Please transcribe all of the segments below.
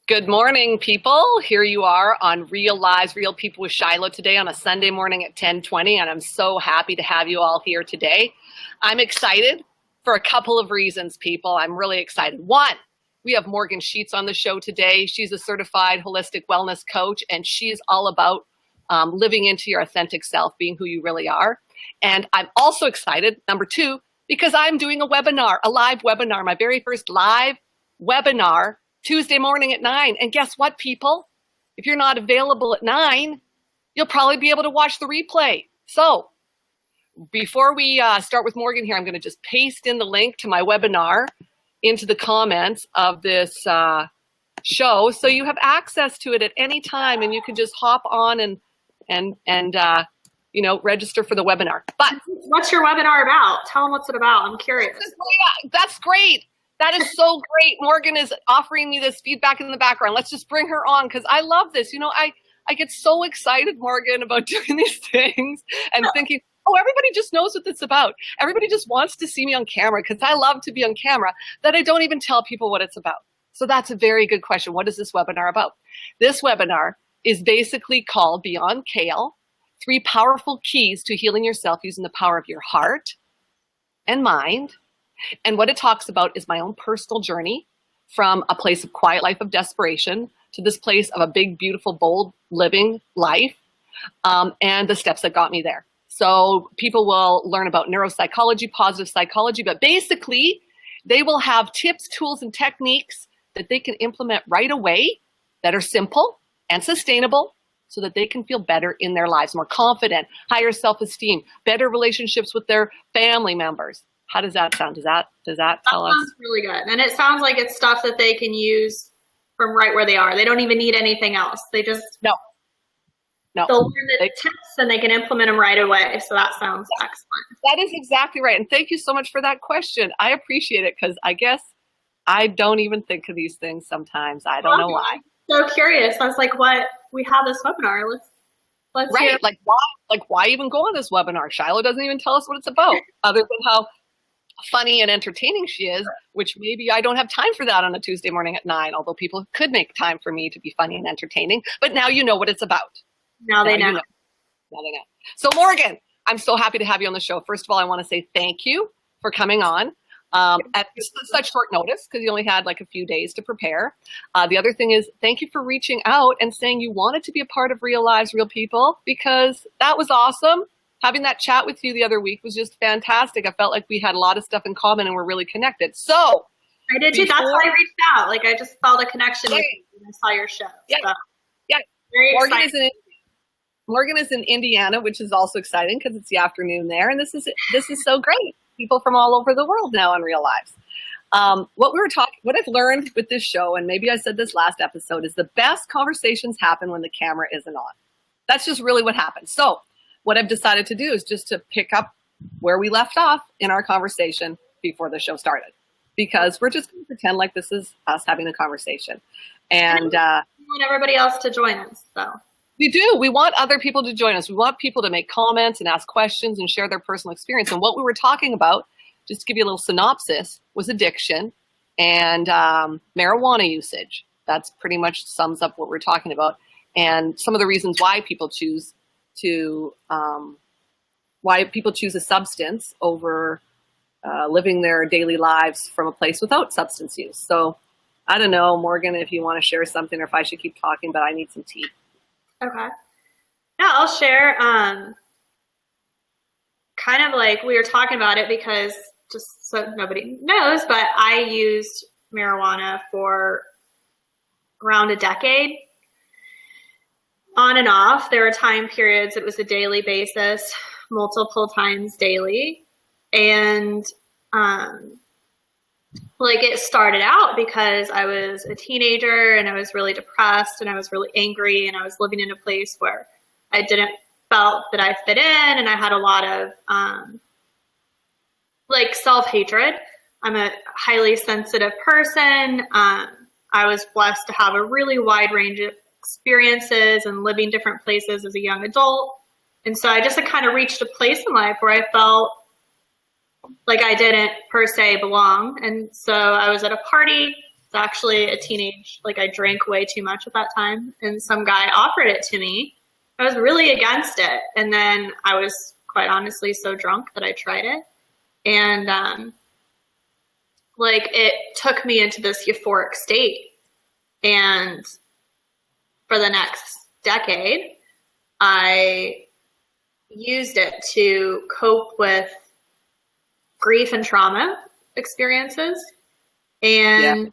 Good morning, people. Here you are on Real Lives, Real People with Shyloe today on a Sunday morning at 10:20, and I'm so happy to have you all here today. I'm excited for a couple of reasons, people. I'm really excited. One, we have Morgan Sheets on the show today. She's a certified holistic wellness coach, and she's all about living into your authentic self, being who you really are. And I'm also excited, number two, because I'm doing a webinar, a live webinar, my very first live webinar Tuesday morning at 9. And guess what, people? If you're not available at 9, you'll probably be able to watch the replay. So before we start with Morgan here, I'm going to just paste in the link to my webinar into the comments of this show, so you have access to it at any time, and you can just hop on and register for the webinar. But what's your webinar about? Tell them what's it about. I'm curious. That's great. That is so great. Morgan is offering me this feedback in the background. Let's just bring her on because I love this. You know, I get so excited, Morgan, about doing these things and thinking, oh, everybody just knows what it's about. Everybody just wants to see me on camera because I love to be on camera, that I don't even tell people what it's about. So that's a very good question. What is this webinar about? This webinar is basically called Beyond Kale, 3 powerful keys to healing yourself using the power of your heart and mind. And what it talks about is my own personal journey from a place of quiet life of desperation to this place of a big, beautiful, bold living life, and the steps that got me there. So people will learn about neuropsychology, positive psychology, but basically they will have tips, tools, and techniques that they can implement right away that are simple and sustainable so that they can feel better in their lives, more confident, higher self-esteem, better relationships with their family members. How does that sound? Does that tell us? That sounds really good. And it sounds like it's stuff that they can use from right where they are. They don't even need anything else. They just no. They'll learn the tips and they can implement them right away. So that sounds excellent. That is exactly right. And thank you so much for that question. I appreciate it because I guess I don't even think of these things sometimes. I don't know why. So curious. I was like, what? We have this webinar. Let's right. hear. Why even go on this webinar? Shyloe doesn't even tell us what it's about other than how funny and entertaining she is, which maybe I don't have time for that on a Tuesday morning at 9, although people could make time for me to be funny and entertaining. But now you know what it's about. Now they know. Now they know. So Morgan, I'm so happy to have you on the show. First of all, I want to say thank you for coming on at such short notice because you only had like a few days to prepare. The other thing is thank you for reaching out and saying you wanted to be a part of Real Lives, Real People, because that was awesome. Having that chat with you the other week was just fantastic. I felt like we had a lot of stuff in common and we're really connected. So I did too. That's why I reached out. Like I just felt a connection with you when I saw your show. Yeah. So. Yeah. Very Morgan exciting. Morgan is in Indiana, which is also exciting because it's the afternoon there. And this is so great. People from all over the world now in Real Lives. What I've learned with this show, and maybe I said this last episode, is the best conversations happen when the camera isn't on. That's just really what happens. So what I've decided to do is just to pick up where we left off in our conversation before the show started, because we're just going to pretend like this is us having a conversation. And we want everybody else to join us. So we do. We want other people to join us. We want people to make comments and ask questions and share their personal experience. And what we were talking about, just to give you a little synopsis, was addiction and marijuana usage. That's pretty much sums up what we're talking about. And some of the reasons why people choose a substance over living their daily lives from a place without substance use. So I don't know, Morgan, if you want to share something or if I should keep talking, but I need some tea. okay. Yeah, I'll share. Kind of like we were talking about it because just so nobody knows, but I used marijuana for around a decade. On and off. There were time periods, it was a daily basis, multiple times daily. And it started out because I was a teenager and I was really depressed and I was really angry and I was living in a place where I didn't felt that I fit in and I had a lot of self-hatred. I'm a highly sensitive person. I was blessed to have a really wide range of experiences and living different places as a young adult. And so I just had kind of reached a place in life where I felt like I didn't per se belong. And so I was at a party actually a teenage, like I drank way too much at that time, and some guy offered it to me. I was really against it. And then I was quite honestly so drunk that I tried it. And like it took me into this euphoric state. And for the next decade, I used it to cope with grief and trauma experiences and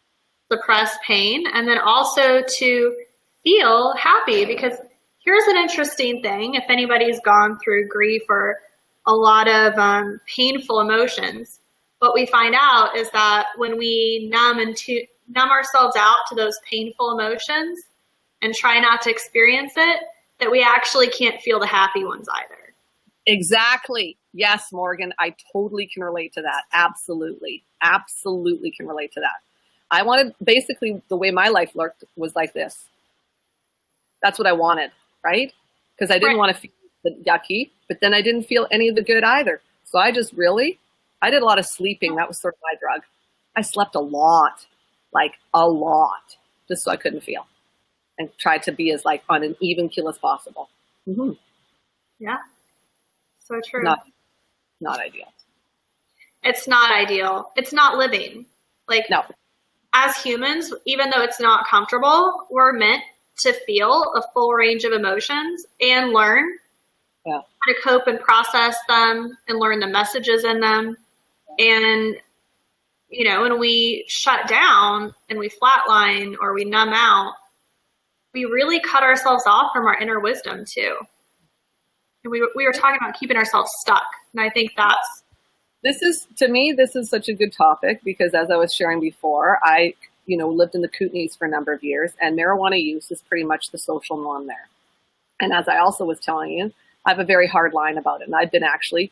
suppress pain, and then also to feel happy. Because here's an interesting thing: if anybody's gone through grief or a lot of painful emotions, what we find out is that when we numb ourselves out to those painful emotions and try not to experience it, that we actually can't feel the happy ones either. Exactly. Yes, Morgan, I totally can relate to that. Absolutely. Absolutely can relate to that. I wanted, basically the way my life looked was like this. That's what I wanted, right? Because I didn't want to feel the yucky, but then I didn't feel any of the good either. So I did a lot of sleeping. That was sort of my drug. I slept a lot, like a lot, just so I couldn't feel, and tried to be as like on an even keel as possible. Mm-hmm. Yeah. So true. Not ideal. It's not ideal. It's not living. Like, no. As humans, even though it's not comfortable, we're meant to feel a full range of emotions and learn how to cope and process them and learn the messages in them. And, you know, when we shut down and we flatline or we numb out, we really cut ourselves off from our inner wisdom too. And we were talking about keeping ourselves stuck. And I think to me, this is such a good topic because, as I was sharing before, I, lived in the Kootenays for a number of years, and marijuana use is pretty much the social norm there. And as I also was telling you, I have a very hard line about it. And I've been actually,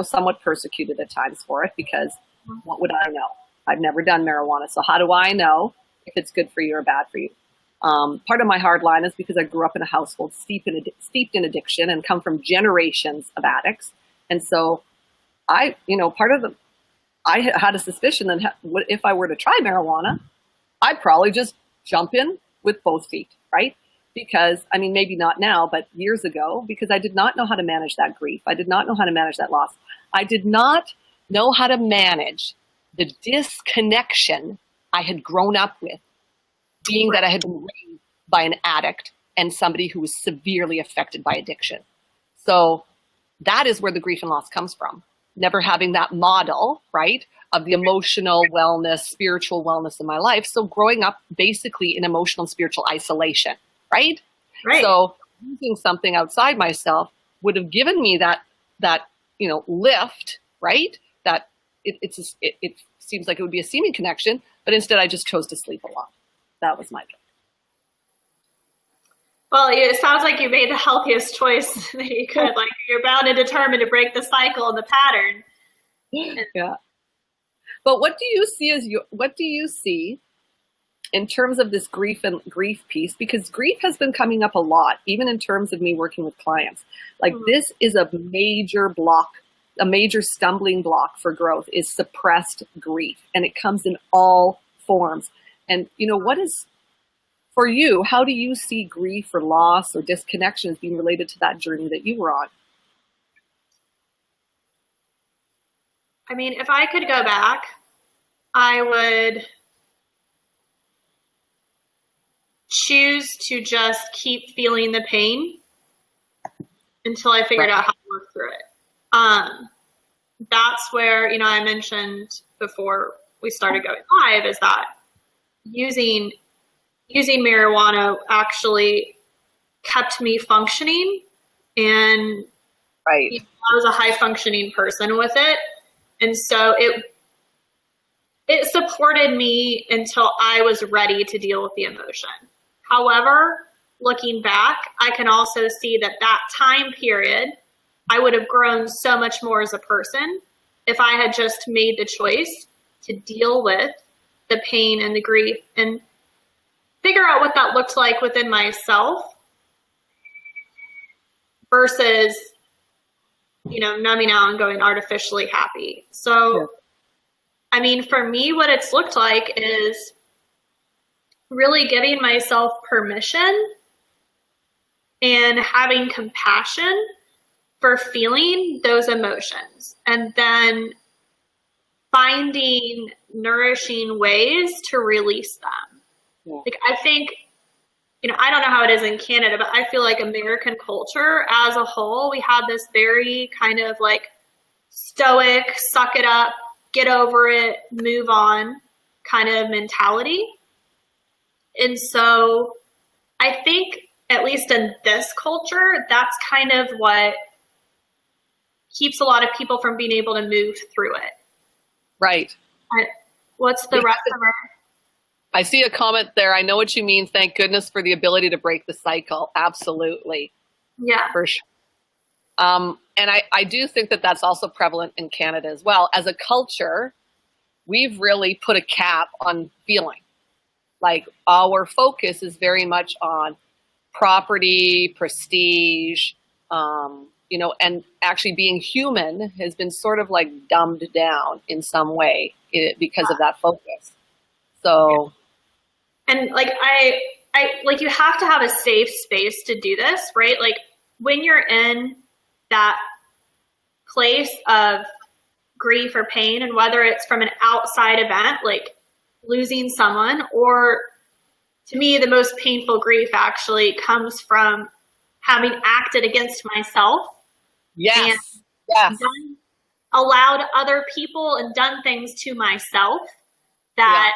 somewhat persecuted at times for it because what would I know? I've never done marijuana. So how do I know if it's good for you or bad for you? Part of my hard line is because I grew up in a household steeped in addiction and come from generations of addicts. And so I had a suspicion that if I were to try marijuana, I'd probably just jump in with both feet, right? Because, maybe not now, but years ago, because I did not know how to manage that grief. I did not know how to manage that loss. I did not know how to manage the disconnection I had grown up with, being that I had been raised by an addict and somebody who was severely affected by addiction. So that is where the grief and loss comes from. Never having that model, right, of the emotional wellness, spiritual wellness in my life. So growing up basically in emotional and spiritual isolation, right? So using something outside myself would have given me that lift, right? That it seems like it would be a seeming connection, but instead I just chose to sleep a lot. That was my job. Well, it sounds like you made the healthiest choice that you could. Like, you're bound and determined to break the cycle and the pattern. Yeah. But what do you see in terms of this grief piece? Because grief has been coming up a lot, even in terms of me working with clients. Like, this is a major block, a major stumbling block for growth is suppressed grief. And it comes in all forms. And, what is, for you, how do you see grief or loss or disconnection as being related to that journey that you were on? If I could go back, I would choose to just keep feeling the pain until I figured out how to work through it. That's where, I mentioned before we started going live, is that using marijuana actually kept me functioning, and I was a high functioning person with it. And so it supported me until I was ready to deal with the emotion. However, looking back, I can also see that time period, I would have grown so much more as a person if I had just made the choice to deal with the pain and the grief and figure out what that looked like within myself versus, numbing out and going artificially happy. So, for me, what it's looked like is really giving myself permission and having compassion for feeling those emotions, and then finding nourishing ways to release them. Yeah. Like, I think, I don't know how it is in Canada, but I feel like American culture as a whole, we have this very kind of like stoic, suck it up, get over it, move on kind of mentality. And so I think, at least in this culture, that's kind of what keeps a lot of people from being able to move through it. Right. What's the rest of our... I see a comment there. I know what you mean. Thank goodness for the ability to break the cycle. Absolutely. Yeah. For sure. And I do think that that's also prevalent in Canada as well. As a culture, we've really put a cap on feeling. Like, our focus is very much on property, prestige, and actually being human has been sort of like dumbed down in some way because of that focus. So, and like I like, you have to have a safe space to do this, right? Like, when you're in that place of grief or pain, and whether it's from an outside event like losing someone, or, to me, the most painful grief actually comes from having acted against myself. Yes. And allowed other people and done things to myself that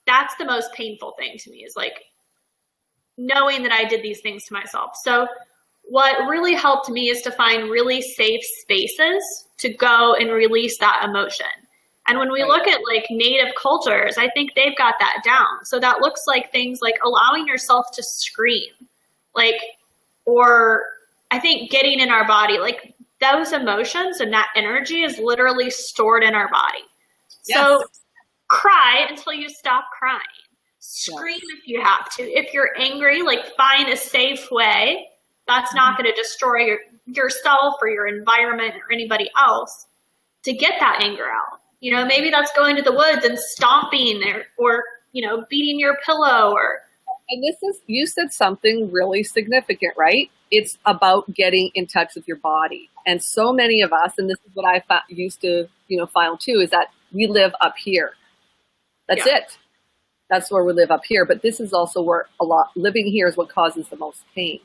that's the most painful thing to me, is like knowing that I did these things to myself. So what really helped me is to find really safe spaces to go and release that emotion. And when we look at like Native cultures, I think they've got that down. So that looks like things like allowing yourself to scream, like, or I think getting in our body, like those emotions and that energy is literally stored in our body. Yes. So cry until you stop crying. Scream if you have to. If you're angry, like, find a safe way that's not going to destroy yourself or your environment or anybody else to get that anger out. Maybe that's going to the woods and stomping or beating your pillow And you said something really significant, right? It's about getting in touch with your body. And so many of us, and this is what I used to, find too, is that we live up here. That's it. That's where we live, up here. But this is also where living here is what causes the most pain.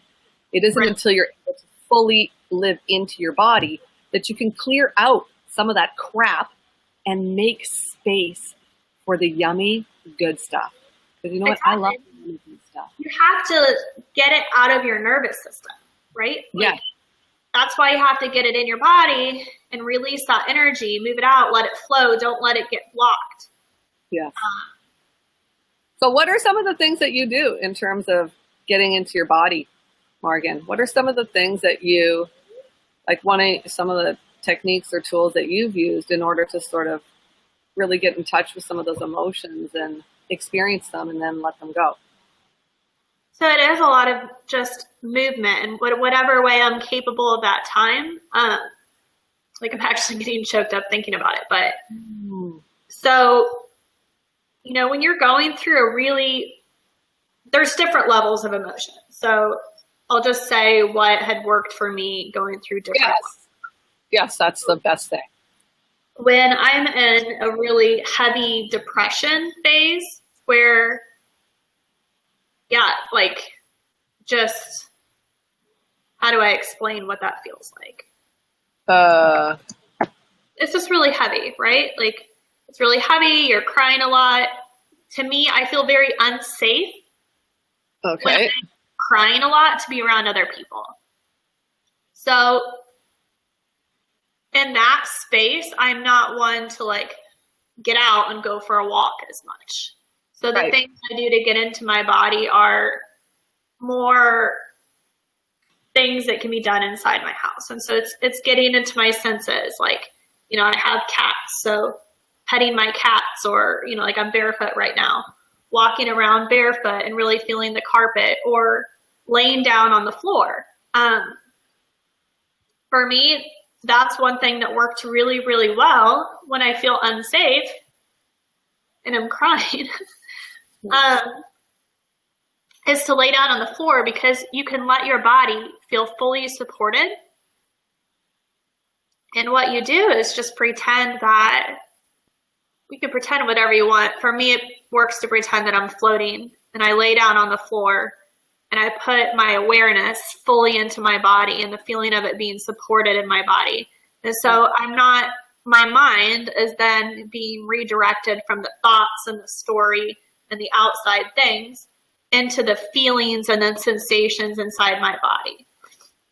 It isn't until you're able to fully live into your body that you can clear out some of that crap and make space for the yummy, good stuff. Because you know what? I love the yummy, good stuff. You have to get it out of your nervous system, right? Like, that's why you have to get it in your body and release that energy, move it out, let it flow. Don't let it get blocked. Yes. So what are some of the things that you do in terms of getting into your body, Morgan? What are some of the things that you, like, some of the techniques or tools that you've used in order to sort of really get in touch with some of those emotions and experience them and then let them go? So it is a lot of just movement, and whatever way I'm capable of that time. Like, I'm actually getting choked up thinking about it. But so, when you're going through there's different levels of emotion. So I'll just say what had worked for me going through different ones. Yes, that's the best thing. When I'm in a really heavy depression phase where, just, how do I explain what that feels like? It's just really heavy, right? Like, it's really heavy. You're crying a lot. To me, I feel very unsafe when I'm crying a lot to be around other people. So in that space, I'm not one to like get out and go for a walk as much. So the things I do to get into my body are more things that can be done inside my house. And so it's getting into my senses. Like, I have cats, so petting my cats, or, like, I'm barefoot right now, walking around barefoot and really feeling the carpet, or laying down on the floor. For me, that's one thing that worked really, really well when I feel unsafe, and I'm crying, is to lay down on the floor, because you can let your body feel fully supported. And what you do is just pretend that, you can pretend whatever you want. For me, it works to pretend that I'm floating, and I lay down on the floor and I put my awareness fully into my body and the feeling of it being supported in my body. And so my mind is then being redirected from the thoughts and the story and the outside things into the feelings and then sensations inside my body.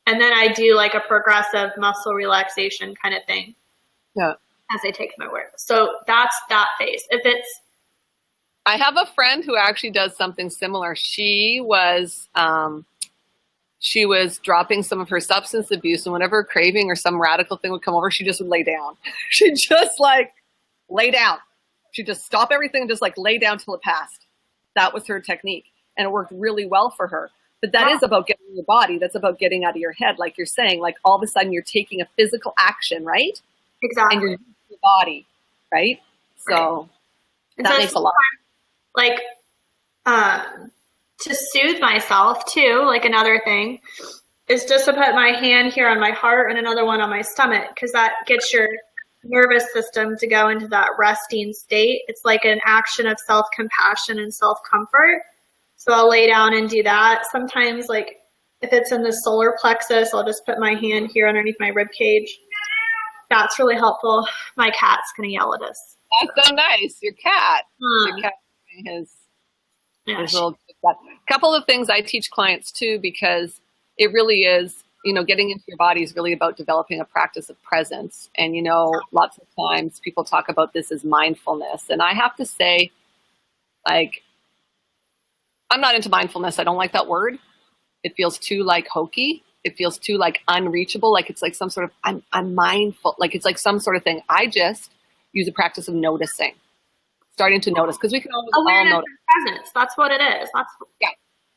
And then I do like a progressive muscle relaxation kind of thing. Yeah. As I take my awareness. So that's that phase. I have a friend who actually does something similar. She was dropping some of her substance abuse, and whenever a craving or some radical thing would come over, she just would lay down. She'd just like lay down. She'd just stop everything and just like lay down till it passed. That was her technique. And it worked really well for her. But that is about getting in your body. That's about getting out of your head. Like you're saying, like all of a sudden you're taking a physical action, right? Exactly. And you're using your body, right? So that makes a lot. Like, to soothe myself too, like another thing is just to put my hand here on my heart and another one on my stomach, because that gets your nervous system to go into that resting state. It's like an action of self-compassion and self-comfort. So I'll lay down and do that. Sometimes, like if it's in the solar plexus, I'll just put my hand here underneath my rib cage. That's really helpful. My cat's gonna yell at us. That's so nice. Your cat. Your cat has his little. A couple of things I teach clients too, because it really is, getting into your body is really about developing a practice of presence. And, lots of times people talk about this as mindfulness. And I have to say, like, I'm not into mindfulness. I don't like that word. It feels too like hokey. It feels too like unreachable. Like it's like some sort of, I'm mindful. Like it's like some sort of thing. I just use a practice of noticing, starting to notice, because we can always awareness all notice. And presence. That's what it is. Yeah.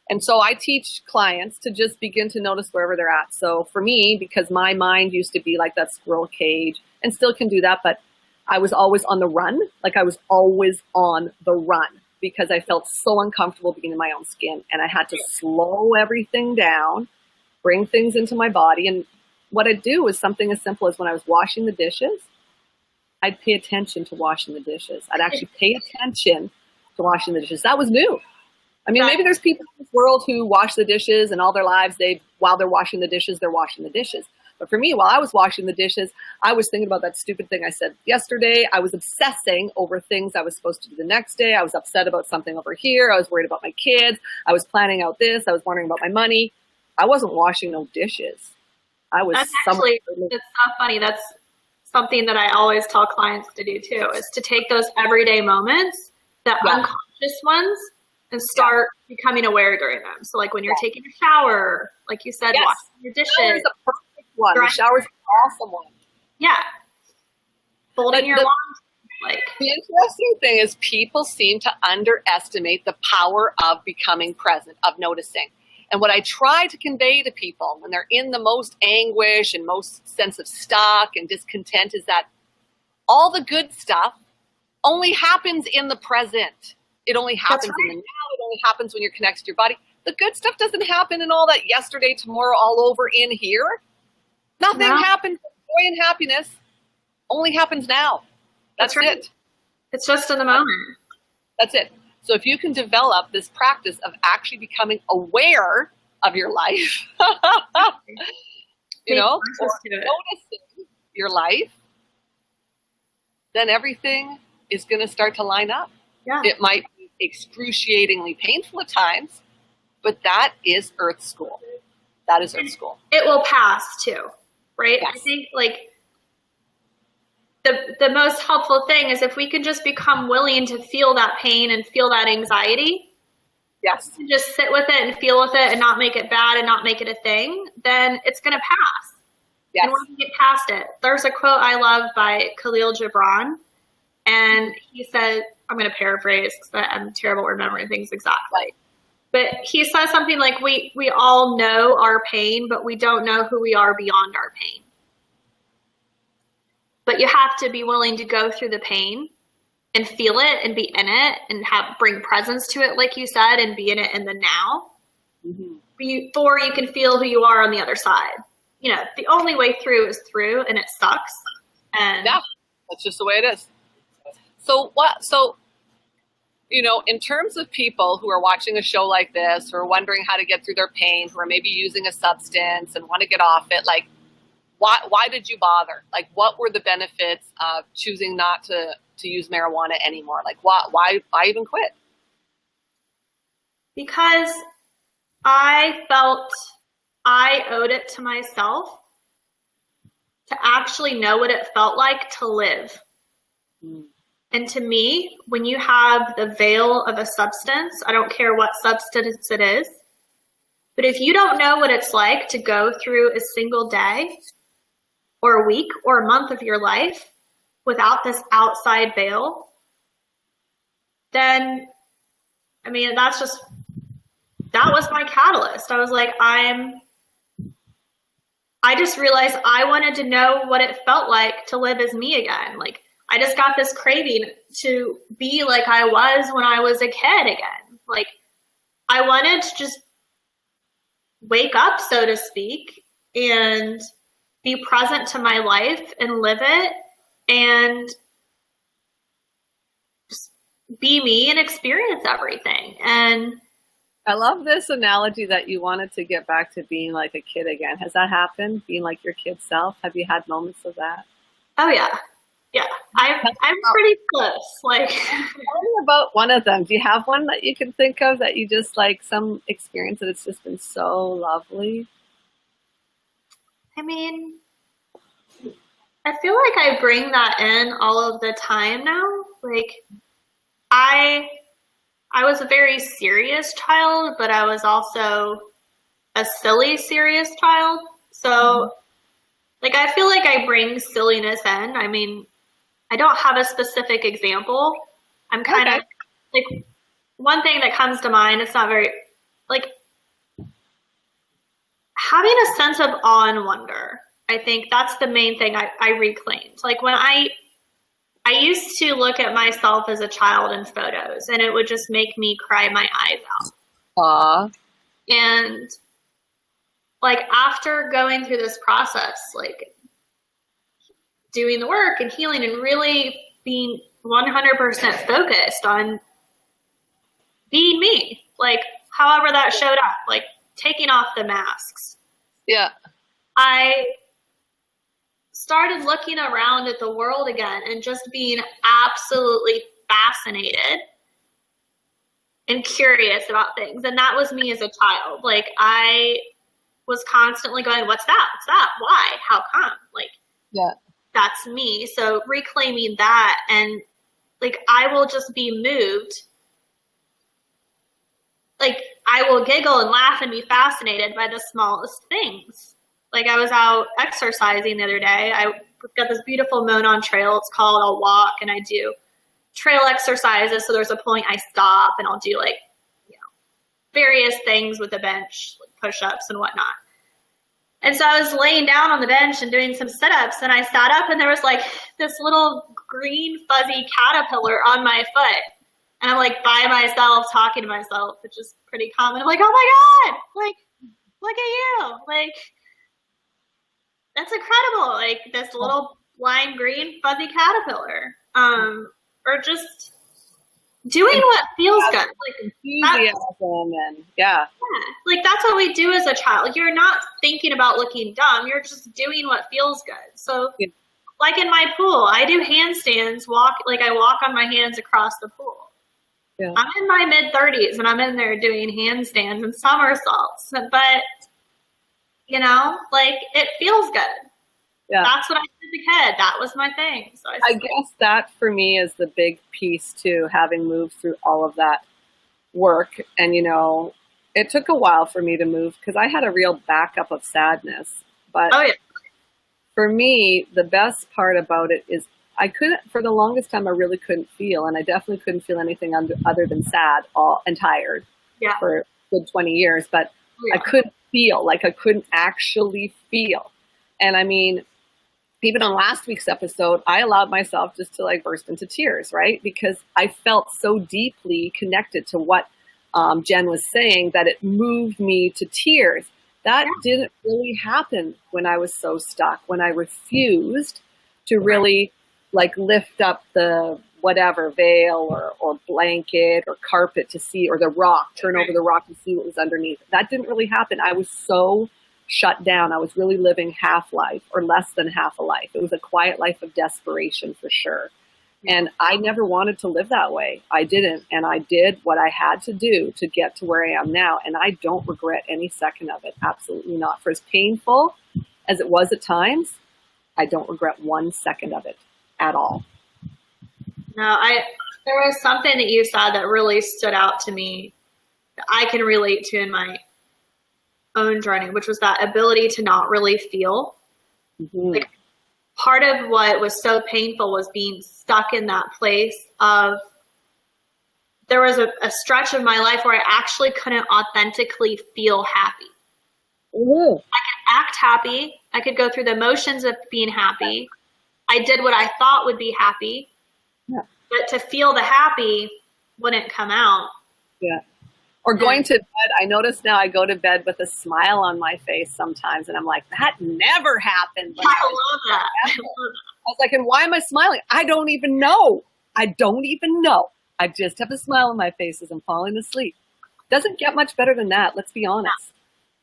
And so I teach clients to just begin to notice wherever they're at. So for me, because my mind used to be like that squirrel cage, and still can do that, but I was always on the run. Like I was always on the run because I felt so uncomfortable being in my own skin, and I had to slow everything down, bring things into my body. And what I'd do was something as simple as when I was washing the dishes, I'd pay attention to washing the dishes. I'd actually pay attention to washing the dishes. That was new. I mean, maybe there's people in this world who wash the dishes and all their lives, while they're washing the dishes, they're washing the dishes. But for me, while I was washing the dishes, I was thinking about that stupid thing I said yesterday. I was obsessing over things I was supposed to do the next day. I was upset about something over here. I was worried about my kids. I was planning out this. I was wondering about my money. I wasn't washing no dishes. That's actually, it's so funny. That's something that I always tell clients to do too, is to take those everyday moments, the unconscious ones, and start becoming aware during them. So like when you're taking a shower, like you said, washing your dishes. Shower's a perfect one. The shower's an awesome one. Yeah. Folding your laundry. Like, the interesting thing is people seem to underestimate the power of becoming present, of noticing. And what I try to convey to people when they're in the most anguish and most sense of stuck and discontent is that all the good stuff only happens in the present. It only happens in the now. It only happens when you're connected to your body. The good stuff doesn't happen in all that yesterday, tomorrow, all over in here. Nothing happens. Joy and happiness only happens now. That's it. It's just in the moment. That's it. So if you can develop this practice of actually becoming aware of your life, or noticing your life, then everything is going to start to line up. Yeah. It might be excruciatingly painful at times, but that is Earth School. That is Earth School. It will pass too, right? Yes. I think like the most helpful thing is if we can just become willing to feel that pain and feel that anxiety. Yes. Just sit with it and feel with it and not make it bad and not make it a thing, then it's going to pass. Yes. And once you get past it, there's a quote I love by Khalil Gibran. And he said, I'm going to paraphrase because I'm terrible at remembering things exactly. But he says something like, we all know our pain, but we don't know who we are beyond our pain. But you have to be willing to go through the pain and feel it and be in it and bring presence to it, like you said, and be in it in the now, before you can feel who you are on the other side. You know, the only way through is through, and it sucks. And yeah, that's just the way it is. So you know, in terms of people who are watching a show like this, who are wondering how to get through their pain, who are maybe using a substance and want to get off it, like, why did you bother? Like, what were the benefits of choosing not to use marijuana anymore? Like, why even quit? Because I felt I owed it to myself to actually know what it felt like to live. And to me, when you have the veil of a substance, I don't care what substance it is, but if you don't know what it's like to go through a single day or a week or a month of your life without this outside veil, then, I mean, that was my catalyst. I was like, I just realized I wanted to know what it felt like to live as me again. Like, I just got this craving to be like I was when I was a kid again. Like, I wanted to just wake up, so to speak, and be present to my life and live it and just be me and experience everything. And I love this analogy that you wanted to get back to being like a kid again. Has that happened? Being like your kid self? Have you had moments of that? Oh yeah. Yeah. I'm pretty close. Like, tell me about one of them. Do you have one that you can think of that you just like, some experience that it's just been so lovely? I mean, I feel like I bring that in all of the time now. Like, I was a very serious child, but I was also a silly, serious child. So, like, I feel like I bring silliness in. I mean, I don't have a specific example. I'm kind of, like, one thing that comes to mind, it's not very, like, having a sense of awe and wonder. I think that's the main thing I reclaimed. Like, when I used to look at myself as a child in photos, and it would just make me cry my eyes out. Aww. And, like, after going through this process, like, doing the work and healing and really being 100% focused on being me, like, however that showed up, like, taking off the masks. Yeah. I started looking around at the world again and just being absolutely fascinated and curious about things. And that was me as a child. Like, I was constantly going, what's that? What's that? Why? How come? Like, yeah, that's me. So reclaiming that, and like, I will just be moved. Like, I will giggle and laugh and be fascinated by the smallest things. Like, I was out exercising the other day. I got this beautiful Monon trail. It's called I'll Walk, and I do trail exercises. So there's a point I stop and I'll do, like, you know, various things with the bench, like push-ups and whatnot. And so I was laying down on the bench and doing some sit-ups, and I sat up, and there was like this little green fuzzy caterpillar on my foot. And I'm like by myself talking to myself, which is pretty common. I'm like, oh my God, like, look at you. Like, that's incredible. Like, this little lime green fuzzy caterpillar. Or just doing what feels good. Like, enthusiasm and yeah. Like, that's what we do as a child. You're not thinking about looking dumb. You're just doing what feels good. So like in my pool, I do handstands, I walk on my hands across the pool. Yeah. I'm in my mid-30s and I'm in there doing handstands and somersaults, but you know, like, it feels good. Yeah. That's what I did as a kid. That was my thing. So I guess that for me is the big piece too, having moved through all of that work. And, you know, it took a while for me to move because I had a real backup of sadness. But for me, the best part about it is I couldn't, for the longest time, I really couldn't feel. And I definitely couldn't feel anything other than sad and tired for a good 20 years. But I couldn't feel, like I couldn't actually feel. And I mean, even on last week's episode, I allowed myself just to like burst into tears, right? Because I felt so deeply connected to what Jen was saying that it moved me to tears. That didn't really happen when I was so stuck, when I refused to really like lift up the whatever veil or blanket or carpet to see, or the rock, turn over the rock and see what was underneath. That didn't really happen. I was so shut down. I was really living half life or less than half a life. It was a quiet life of desperation for sure. And I never wanted to live that way. I didn't. And I did what I had to do to get to where I am now. And I don't regret any second of it. Absolutely not. For as painful as it was at times, I don't regret 1 second of it at all. No, there was something that you said that really stood out to me that I can relate to in my own journey, which was that ability to not really feel. Mm-hmm. Like, part of what was so painful was being stuck in that place of, there was a stretch of my life where I actually couldn't authentically feel happy. Mm-hmm. I could act happy. I could go through the motions of being happy. I did what I thought would be happy. Yeah. But to feel the happy wouldn't come out. Yeah. Or going to bed. I notice now I go to bed with a smile on my face sometimes, and I'm like, that never happened. I love that. I was like, and why am I smiling? I don't even know. I don't even know. I just have a smile on my face as I'm falling asleep. Doesn't get much better than that. Let's be honest.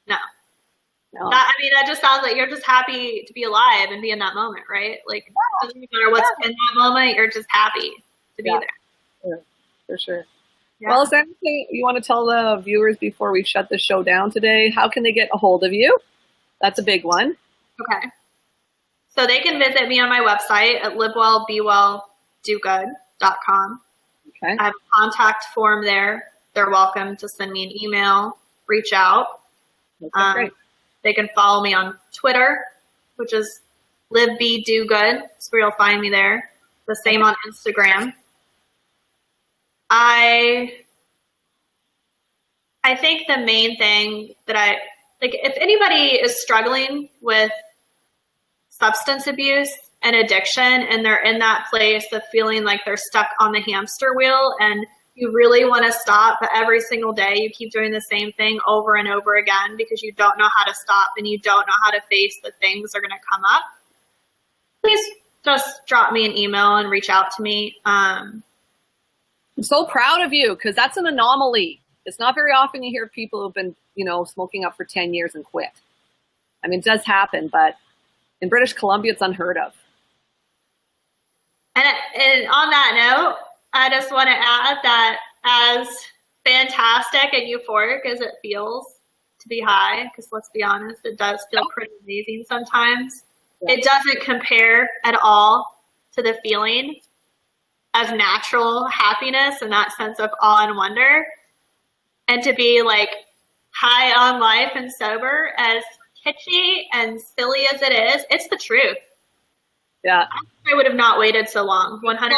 No. That just sounds like you're just happy to be alive and be in that moment, right? Like, it doesn't matter what's in that moment. You're just happy to be there. For sure. Yeah. Well, is there anything you want to tell the viewers before we shut the show down today? How can they get a hold of you? That's a big one. Okay. So they can visit me on my website at livewellbewelldogood.com. Okay. I have a contact form there. They're welcome to send me an email, reach out. Okay, great. They can follow me on Twitter, which is livebdogood. So you'll find me there. The same on Instagram. I think the main thing that if anybody is struggling with substance abuse and addiction, and they're in that place of feeling like they're stuck on the hamster wheel and you really want to stop, but every single day you keep doing the same thing over and over again because you don't know how to stop and you don't know how to face the things that are going to come up, please just drop me an email and reach out to me. I'm so proud of you, because that's an anomaly. It's not very often you hear people who've been, smoking up for 10 years and quit. I mean, it does happen, but in British Columbia, it's unheard of. And on that note, I just want to add that as fantastic and euphoric as it feels to be high, because let's be honest, it does feel pretty amazing sometimes. Yeah. It doesn't compare at all to the feeling of natural happiness and that sense of awe and wonder. And to be like high on life and sober, as kitschy and silly as it is, it's the truth. Yeah. I would have not waited so long. 100%.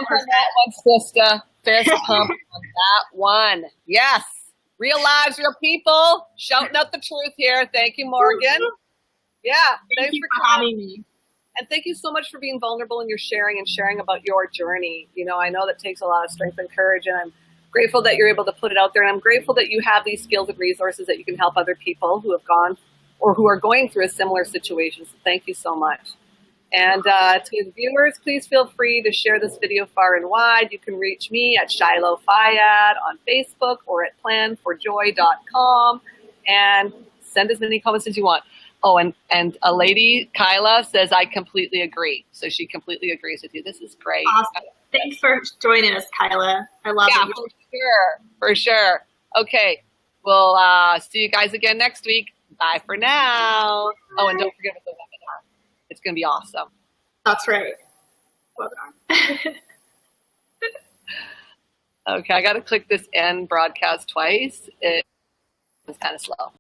Sister. Fist pump on that one. Yes. Real lives, real people. Shouting out the truth here. Thank you, Morgan. Yeah. Thank you for having me. And thank you so much for being vulnerable in your sharing and sharing about your journey. I know that takes a lot of strength and courage, and I'm grateful that you're able to put it out there. And I'm grateful that you have these skills and resources that you can help other people who have gone or who are going through a similar situation. So thank you so much. And to the viewers, please feel free to share this video far and wide. You can reach me at Shyloe Fayad on Facebook or at planforjoy.com and send as many comments as you want. Oh, and a lady, Kyla, says, I completely agree. So she completely agrees with you. This is great. Awesome. Thanks for joining us, Kyla. I love it. For sure. Okay. We'll see you guys again next week. Bye for now. Bye. Oh, and don't forget about the webinar. It's going to be awesome. That's right. Webinar. Okay, I got to click this end broadcast twice. It's kind of slow.